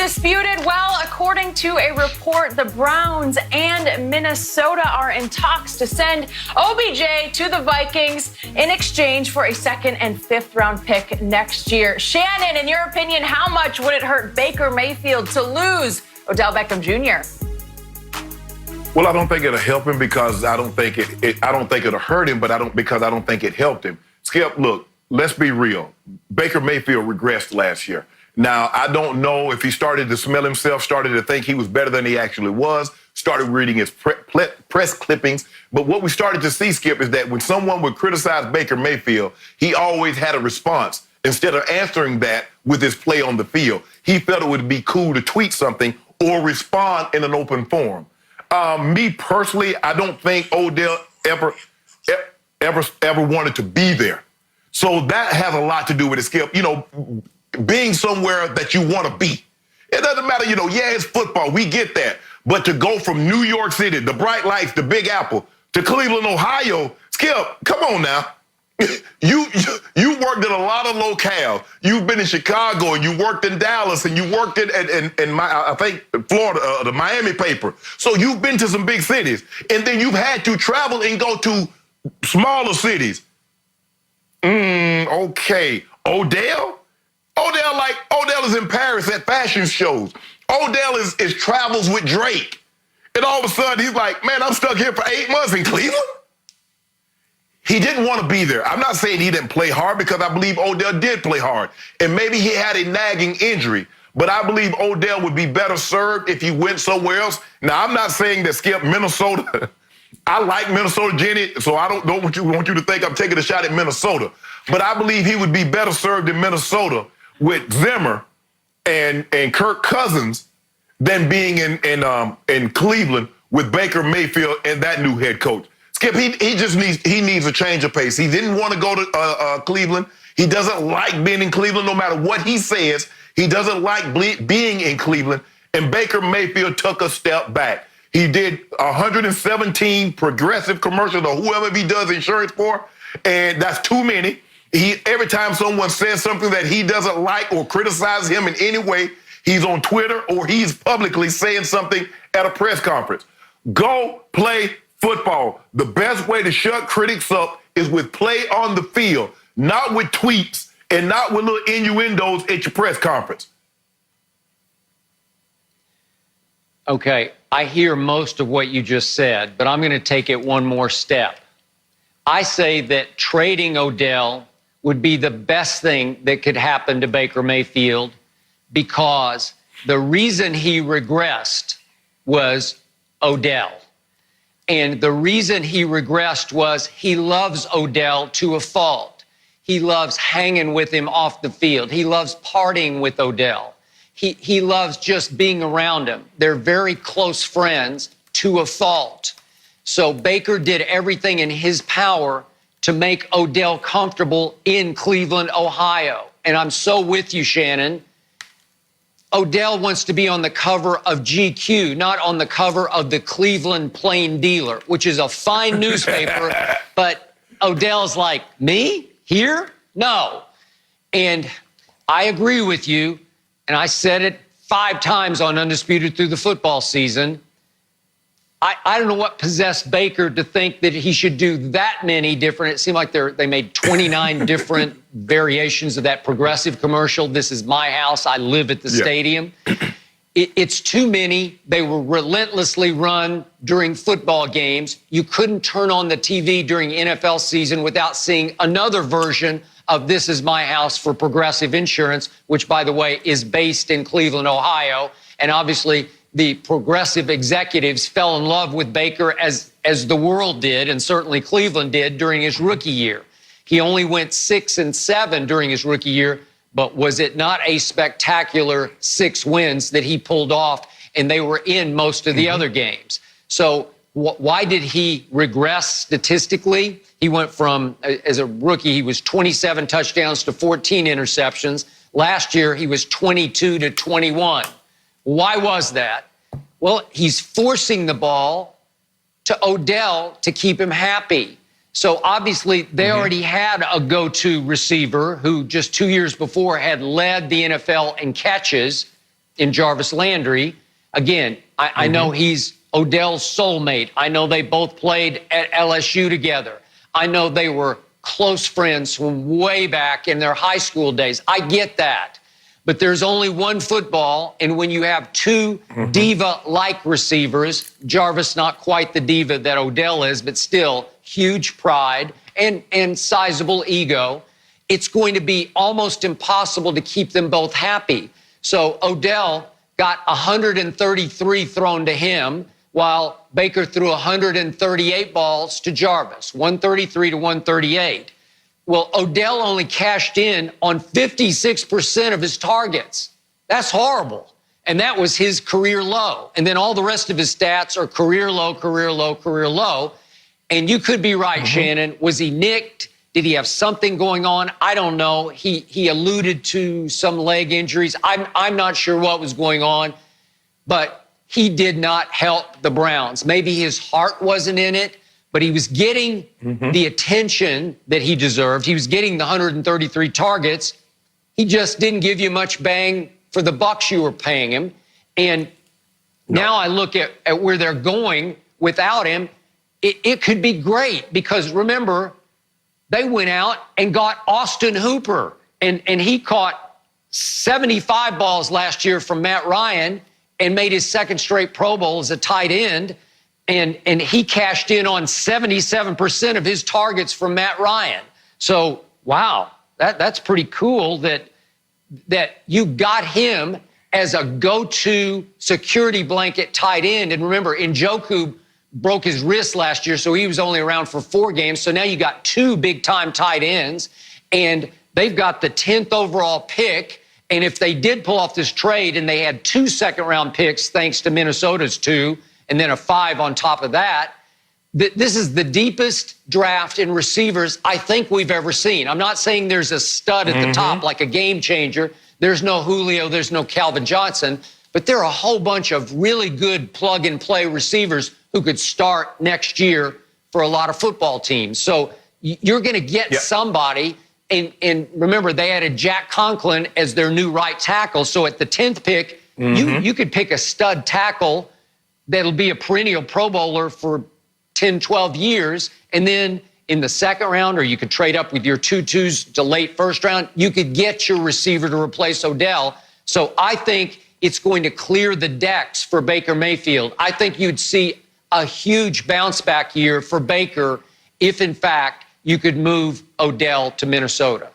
Undisputed. Well, according to a report, the Browns and Minnesota are in talks to send OBJ to the Vikings in exchange for a second and fifth round pick next year. Shannon, in your opinion, how much would it hurt Baker Mayfield to lose Odell Beckham Jr.? Well, I don't think it'll help him because I don't think it'll hurt him, but because I don't think it helped him. Skip, look, let's be real. Baker Mayfield regressed last year. Now, I don't know if he started to smell himself, started to think he was better than he actually was, started reading his press clippings. But what we started to see, Skip, is that when someone would criticize Baker Mayfield, he always had a response. Instead of answering that with his play on the field, he felt it would be cool to tweet something or respond in an open forum. Me personally, I don't think Odell ever wanted to be there. So that has a lot to do with it, Skip. You know, being somewhere that you want to be. It doesn't matter, you know, yeah, it's football. We get that. But to go from New York City, the bright lights, the Big Apple, to Cleveland, Ohio, Skip, come on now. You worked in a lot of locales. You've been in Chicago, and you worked in Dallas, and you worked in I think Florida, the Miami paper. So you've been to some big cities, and then you've had to travel and go to smaller cities. Okay, Odell is in Paris at fashion shows. Odell is travels with Drake, and all of a sudden he's like, man, I'm stuck here for 8 months in Cleveland. He didn't want to be there. I'm not saying he didn't play hard because I believe Odell did play hard. And maybe he had a nagging injury. But I believe Odell would be better served if he went somewhere else. Now, I'm not saying that, Skip, Minnesota. I like Minnesota, Jenny, so I don't want you to think I'm taking a shot at Minnesota. But I believe he would be better served in Minnesota with Zimmer and Kirk Cousins than being in Cleveland with Baker Mayfield and that new head coach. Skip, he needs a change of pace. He didn't want to go to Cleveland. He doesn't like being in Cleveland no matter what he says. He doesn't like being in Cleveland. And Baker Mayfield took a step back. He did 117 progressive commercials or whoever he does insurance for, and that's too many. Every time someone says something that he doesn't like or criticizes him in any way, he's on Twitter or he's publicly saying something at a press conference. Go play football. The best way to shut critics up is with play on the field, not with tweets and not with little innuendos at your press conference. Okay, I hear most of what you just said, but I'm going to take it one more step. I say that trading Odell would be the best thing that could happen to Baker Mayfield because the reason he regressed was Odell. And the reason he regressed was he loves Odell to a fault. He loves hanging with him off the field. He loves partying with Odell. He loves just being around him. They're very close friends to a fault. So Baker did everything in his power to make Odell comfortable in Cleveland, Ohio. And I'm so with you, Shannon. Odell wants to be on the cover of GQ, not on the cover of the Cleveland Plain Dealer, which is a fine newspaper. But Odell's like, me? Here? No. And I agree with you. And I said it 5 times on Undisputed through the football season. I don't know what possessed Baker to think that he should do that many different. It seemed like they made 29 different variations of that progressive commercial. This is my house. I live at the stadium. It's too many. They were relentlessly run during football games. You couldn't turn on the TV during NFL season without seeing another version of This Is My House for Progressive Insurance, which, by the way, is based in Cleveland, Ohio. And obviously, the progressive executives fell in love with Baker as the world did, and certainly Cleveland did during his rookie year. He only went 6-7 during his rookie year, but was it not a spectacular 6 wins that he pulled off, and they were in most of the other games? So why did he regress statistically? He went from, as a rookie, he was 27 touchdowns to 14 interceptions. Last year, he was 22 to 21. Why was that? Well, he's forcing the ball to Odell to keep him happy. So obviously they already had a go-to receiver who just 2 years before had led the NFL in catches. in Jarvis Landry. Again, I know he's Odell's soulmate. I know they both played at LSU together. I know they were close friends from way back in their high school days. I get that. But there's only one football, and when you have two diva-like receivers, Jarvis not quite the diva that Odell is, but still huge pride and sizable ego, it's going to be almost impossible to keep them both happy. So Odell got 133 thrown to him, while Baker threw 138 balls to Jarvis, 133 to 138. Well, Odell only cashed in on 56% of his targets. That's horrible. And that was his career low. And then all the rest of his stats are career low, career low, career low. And you could be right, Shannon. Was he nicked? Did he have something going on? I don't know. He alluded to some leg injuries. I'm not sure what was going on, but he did not help the Browns. Maybe his heart wasn't in it, but he was getting the attention that he deserved. He was getting the 133 targets. He just didn't give you much bang for the bucks you were paying him. And now I look at where they're going without him. It could be great because, remember, they went out and got Austin Hooper, and he caught 75 balls last year from Matt Ryan and made his second straight Pro Bowl as a tight end. And he cashed in on 77% of his targets from Matt Ryan. So, wow, that's pretty cool that you got him as a go-to security blanket tight end. And remember, Njoku broke his wrist last year, so he was only around for 4 games. So now you got 2 big-time tight ends, and they've got the 10th overall pick. And if they did pull off this trade and they had 2 second-round picks, thanks to Minnesota's 2, and then a 5 on top of that, this is the deepest draft in receivers I think we've ever seen. I'm not saying there's a stud at the top, like a game changer. There's no Julio, there's no Calvin Johnson, but there are a whole bunch of really good plug-and-play receivers who could start next year for a lot of football teams. So you're going to get somebody, and remember, they added Jack Conklin as their new right tackle. So at the 10th pick, you could pick a stud tackle that'll be a perennial Pro Bowler for 10, 12 years. And then in the second round, or you could trade up with your 2-2s to late first round, you could get your receiver to replace Odell. So I think it's going to clear the decks for Baker Mayfield. I think you'd see a huge bounce back year for Baker if, in fact, you could move Odell to Minnesota.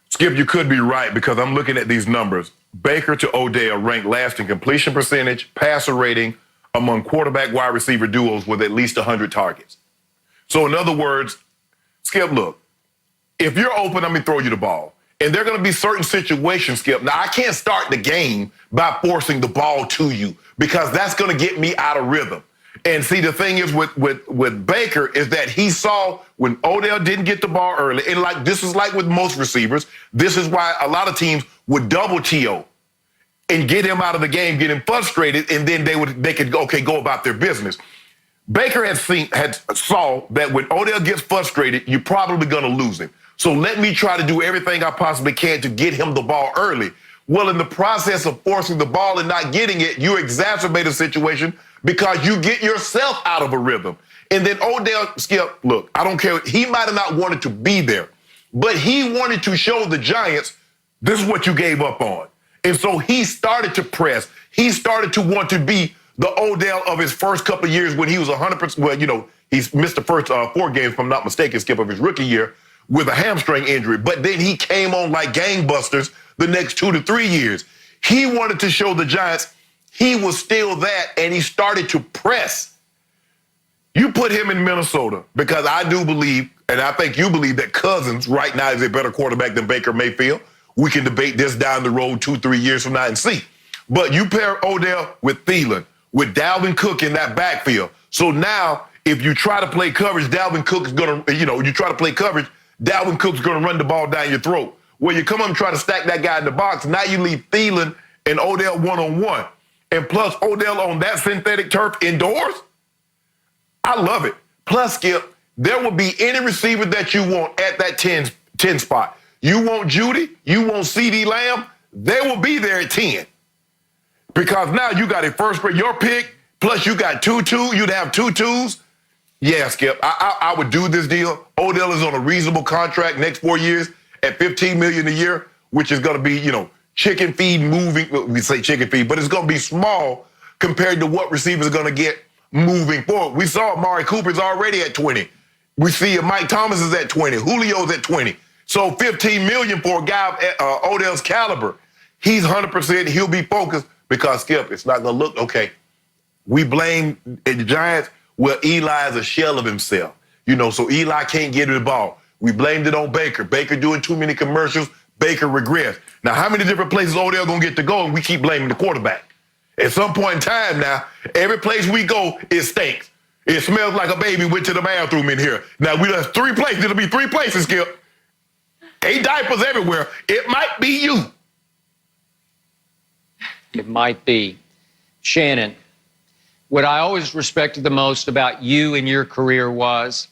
Skip, you could be right because I'm looking at these numbers. Baker to Odell ranked last in completion percentage, passer rating among quarterback wide receiver duos with at least 100 targets. So in other words, Skip, look, if you're open, let me throw you the ball. And there are going to be certain situations, Skip. Now, I can't start the game by forcing the ball to you because that's going to get me out of rhythm. And see, the thing is with Baker is that he saw when Odell didn't get the ball early, and like this is like with most receivers, this is why a lot of teams would double T.O. and get him out of the game, get him frustrated, and then they could go about their business. Baker saw that when Odell gets frustrated, you're probably going to lose him. So let me try to do everything I possibly can to get him the ball early. Well, in the process of forcing the ball and not getting it, you exacerbate a situation because you get yourself out of a rhythm. And then Odell, Skip, look, I don't care. He might have not wanted to be there, but he wanted to show the Giants, this is what you gave up on. And so he started to press. He started to want to be the Odell of his first couple of years when he was 100%. Well, you know, he's missed the first 4 games, if I'm not mistaken, Skip, of his rookie year with a hamstring injury. But then he came on like gangbusters the next 2 to 3 years. He wanted to show the Giants he was still that, and he started to press. You put him in Minnesota because I do believe, and I think you believe, that Cousins right now is a better quarterback than Baker Mayfield. We can debate this down the road 2-3 years from now and see. But you pair Odell with Thielen, with Dalvin Cook in that backfield. So now, if you try to play coverage, Dalvin Cook is going to, you try to play coverage, Dalvin Cook's going to run the ball down your throat. Well, you come up and try to stack that guy in the box. Now you leave Thielen and Odell one-on-one. And plus, Odell on that synthetic turf indoors? I love it. Plus, Skip, there will be any receiver that you want at that 10 spot. You want Judy, you want CeeDee Lamb, they will be there at 10. Because now you got a first grade, your pick, plus you got you'd have 2 twos. Yeah, Skip, I would do this deal. Odell is on a reasonable contract next 4 years at $15 million a year, which is going to be, chicken feed moving. We say chicken feed, but it's going to be small compared to what receivers are going to get moving forward. We saw Amari Cooper's already at 20. We see Mike Thomas is at 20. Julio's at 20. So $15 million for a guy of Odell's caliber. He's 100%. He'll be focused because, Skip, it's not going to look okay. We blame the Giants. Well, Eli is a shell of himself. So Eli can't get the ball. We blamed it on Baker. Baker doing too many commercials. Baker regressed. Now, how many different places Odell going to get to go, and we keep blaming the quarterback? At some point in time now, every place we go, it stinks. It smells like a baby went to the bathroom in here. Now, we have 3 places. It'll be 3 places, Skip. 8 diapers everywhere. It might be you. It might be. Shannon, what I always respected the most about you and your career was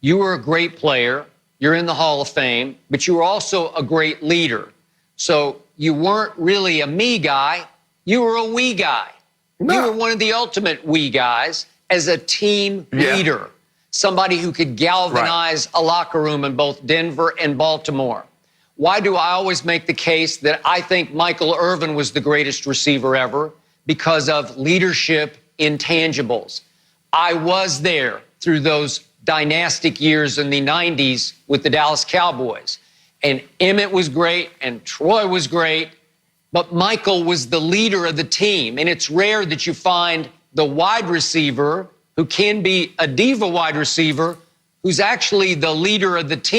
you were a great player. You're in the Hall of Fame, but you were also a great leader. So you weren't really a me guy. You were a we guy. No. You were one of the ultimate we guys as a team leader, somebody who could galvanize a locker room in both Denver and Baltimore. Why do I always make the case that I think Michael Irvin was the greatest receiver ever? Because of leadership intangibles. I was there through those dynastic years in the 90s with the Dallas Cowboys. And Emmett was great and Troy was great, but Michael was the leader of the team. And it's rare that you find the wide receiver who can be a diva wide receiver who's actually the leader of the team.